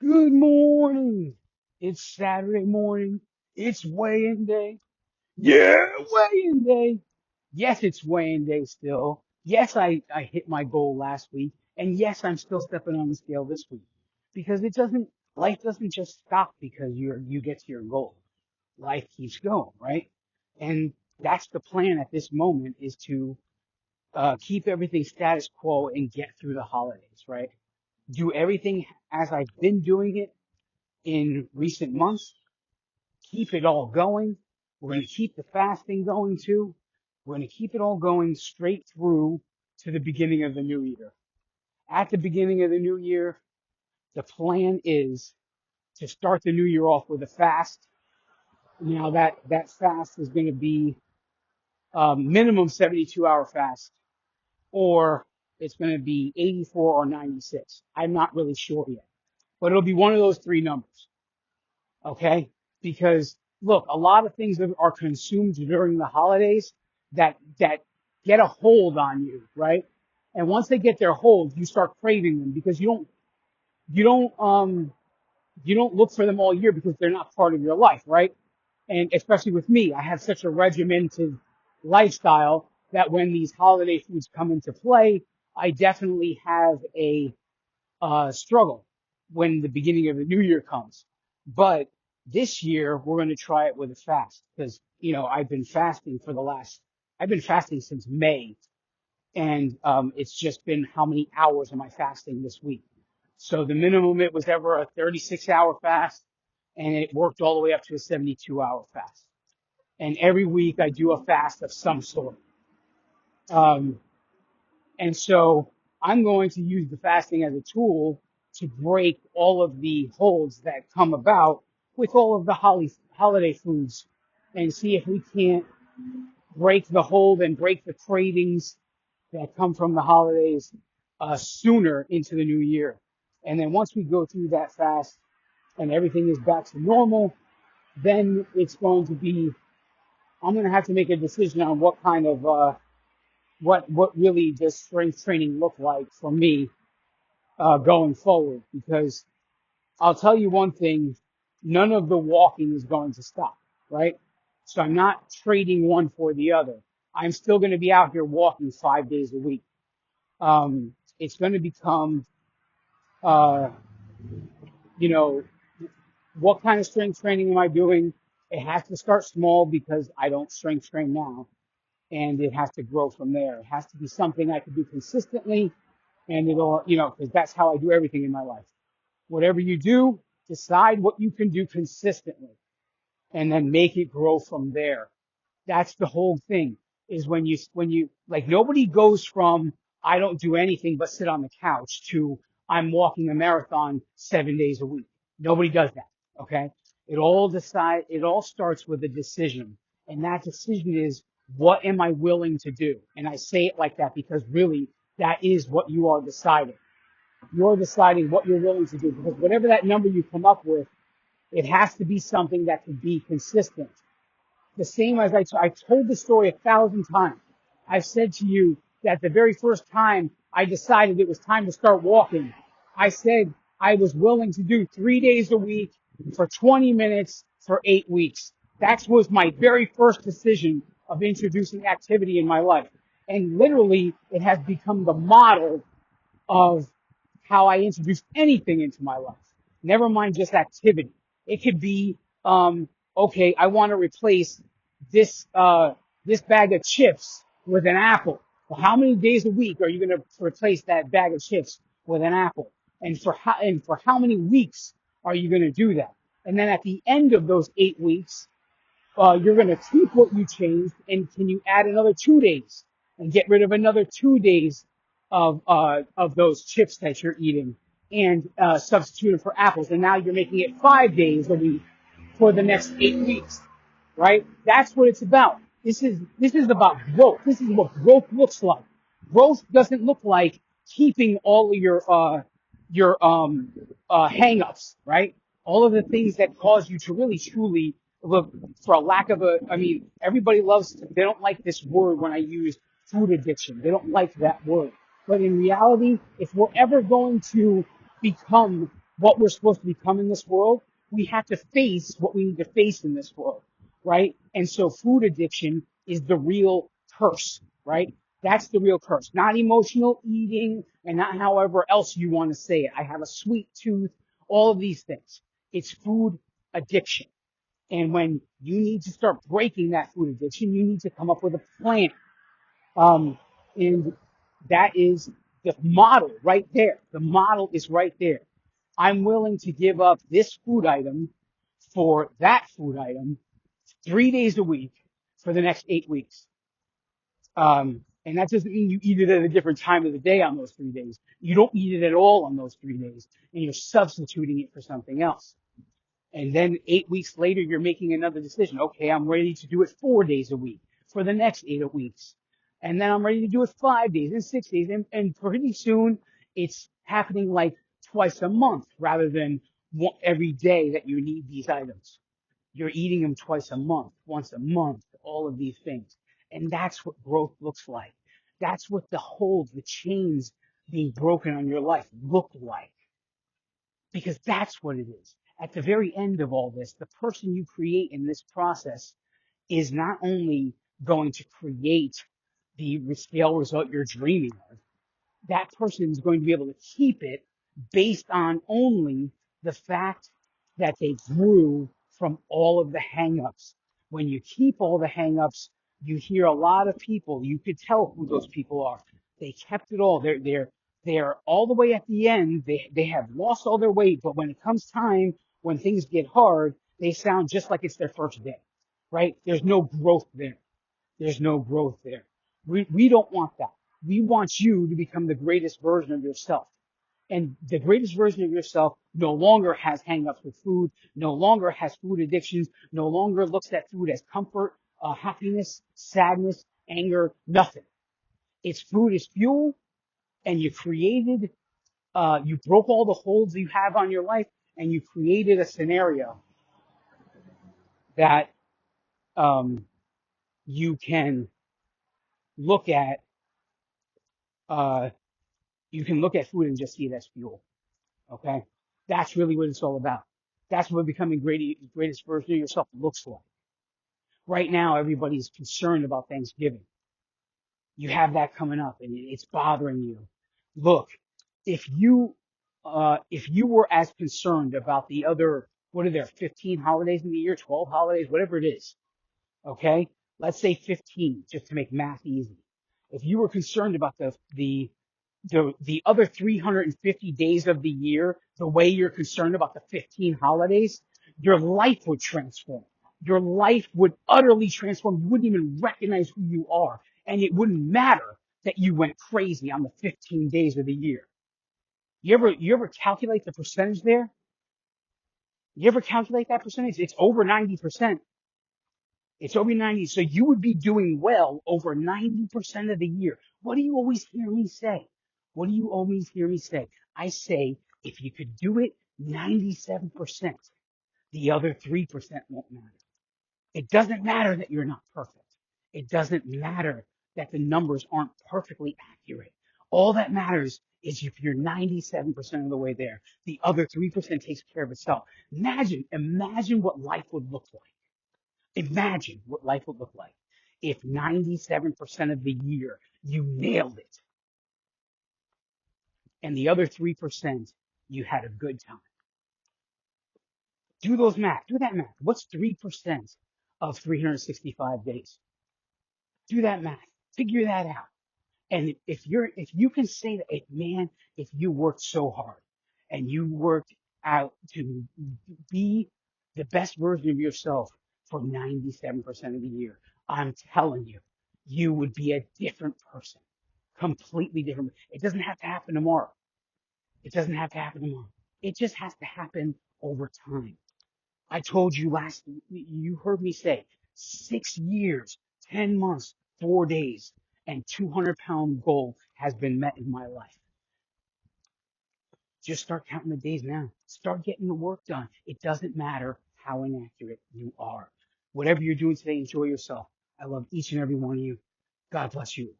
Good morning. It's Saturday morning. It's weigh-in day. Yeah, weigh-in day. Yes, it's weigh-in day still. Yes, I hit my goal last week. And yes, I'm still stepping on the scale this week. Because life doesn't just stop because you get to your goal. Life keeps going, right? And that's the plan at this moment is to keep everything status quo and get through the holidays, right? Do everything as I've been doing it in recent months, keep it all going. We're going to keep the fasting going too. We're going to keep it all going straight through to the beginning of the new year. At the beginning of the new year, the plan is to start the new year off with a fast. Now that fast is going to be minimum 72-hour fast, or it's going to be 84 or 96. I'm not really sure yet, but it'll be one of those three numbers. Okay? Because look, a lot of things are consumed during the holidays that get a hold on you, right? And once they get their hold, you start craving them because you don't you don't look for them all year because they're not part of your life, right? And especially with me, I have such a regimented lifestyle that when these holiday foods come into play, I definitely have a struggle when the beginning of the new year comes. But this year we're going to try it with a fast because, I've been fasting since May, and it's just been how many hours am I fasting this week? So the minimum it was ever a 36-hour fast, and it worked all the way up to a 72-hour fast. And every week I do a fast of some sort. Um, And so I'm going to use the fasting as a tool to break all of the holds that come about with all of the holiday foods and see if we can't break the hold and break the cravings that come from the holidays sooner into the new year. And then once we go through that fast and everything is back to normal, then it's going to be, I'm going to have to make a decision on what kind of, what really does strength training look like for me going forward, because I'll tell you one thing, none of the walking is going to stop, right? So I'm not trading one for the other. I'm still going to be out here walking 5 days a week. It's going to become, uh, you know, what kind of strength training am I doing? It has to start small because I don't strength train now, and it has to grow from there. It has to be something I can do consistently, and because that's how I do everything in my life. Whatever you do, decide what you can do consistently and then make it grow from there. That's the whole thing is when you like nobody goes from I don't do anything but sit on the couch to I'm walking a marathon 7 days a week. Nobody does that. Okay. It all starts with a decision, and that decision is what am I willing to do? And I say it like that because really that is what you are deciding. You're deciding what you're willing to do because whatever that number you come up with, it has to be something that can be consistent. The same as I told the story 1,000 times. I've said to you that the very first time I decided it was time to start walking, I said I was willing to do 3 days a week for 20 minutes for 8 weeks. That was my very first decision of introducing activity in my life. And literally, it has become the model of how I introduce anything into my life. Never mind just activity. It could be, okay, I want to replace this bag of chips with an apple. Well, how many days a week are you going to replace that bag of chips with an apple? And for how many weeks are you going to do that? And then at the end of those 8 weeks, you're going to keep what you changed, and can you add another 2 days and get rid of another 2 days of those chips that you're eating and substitute them for apples, and now you're making it 5 days a week for the next 8 weeks, right? That's what it's about. This is about growth. This is what growth looks like. Growth doesn't look like keeping all of your hang-ups, right? All of the things that cause you to really truly look, for a lack of I mean, everybody they don't like this word when I use food addiction. They don't like that word. But in reality, if we're ever going to become what we're supposed to become in this world, we have to face what we need to face in this world, right? And so food addiction is the real curse, right? That's the real curse, not emotional eating and not however else you want to say it. I have a sweet tooth, all of these things. It's food addiction. And when you need to start breaking that food addiction, you need to come up with a plan. Um, and that is the model right there. The model is right there. I'm willing to give up this food item for that food item 3 days a week for the next 8 weeks. And that doesn't mean you eat it at a different time of the day on those 3 days. You don't eat it at all on those 3 days, and you're substituting it for something else. And then 8 weeks later, you're making another decision. Okay, I'm ready to do it 4 days a week for the next 8 weeks. And then I'm ready to do it 5 days and 6 days. And pretty soon it's happening like twice a month rather than every day that you need these items. You're eating them twice a month, once a month, all of these things. And that's what growth looks like. That's what the holds, the chains being broken on your life look like, because that's what it is. At the very end of all this, the person you create in this process is not only going to create the scale result you're dreaming of, that person is going to be able to keep it based on only the fact that they grew from all of the hangups. When you keep all the hangups, you hear a lot of people, you could tell who those people are. They kept it all. They're all the way at the end. They have lost all their weight, but when it comes time, when things get hard, they sound just like it's their first day, right? There's no growth there. There's no growth there. We don't want that. We want you to become the greatest version of yourself. And the greatest version of yourself no longer has hang-ups with food, no longer has food addictions, no longer looks at food as comfort, happiness, sadness, anger, nothing. It's food is fuel, and you broke all the holds you have on your life, and you created a scenario that um, you can look at uh, you can look at food and just see it as fuel. Okay? That's really what it's all about. That's what becoming greatest version of yourself looks like. Right now, everybody's concerned about Thanksgiving. You have that coming up and it's bothering you. Look, if you were as concerned about the other, what are there, 15 holidays in the year, 12 holidays, whatever it is, okay? Let's say 15, just to make math easy. If you were concerned about the other 350 days of the year, the way you're concerned about the 15 holidays, your life would transform. Your life would utterly transform. You wouldn't even recognize who you are. And it wouldn't matter that you went crazy on the 15 days of the year. You ever calculate the percentage there? You ever calculate that percentage? It's over 90%. It's over 90. So you would be doing well over 90% of the year. What do you always hear me say? What do you always hear me say? I say, if you could do it 97%, the other 3% won't matter. It doesn't matter that you're not perfect. It doesn't matter that the numbers aren't perfectly accurate. All that matters is if you're 97% of the way there, the other 3% takes care of itself. Imagine what life would look like. Imagine what life would look like if 97% of the year you nailed it and the other 3% you had a good time. Do those math. Do that math. What's 3% of 365 days? Do that math. Figure that out. And if you can say that, man, if you worked so hard and you worked out to be the best version of yourself for 97% of the year, I'm telling you, you would be a different person, completely different. It doesn't have to happen tomorrow. It doesn't have to happen tomorrow. It just has to happen over time. I told you you heard me say 6 years, 10 months, 4 days, and 200-pound goal has been met in my life. Just start counting the days now. Start getting the work done. It doesn't matter how inaccurate you are. Whatever you're doing today, enjoy yourself. I love each and every one of you. God bless you.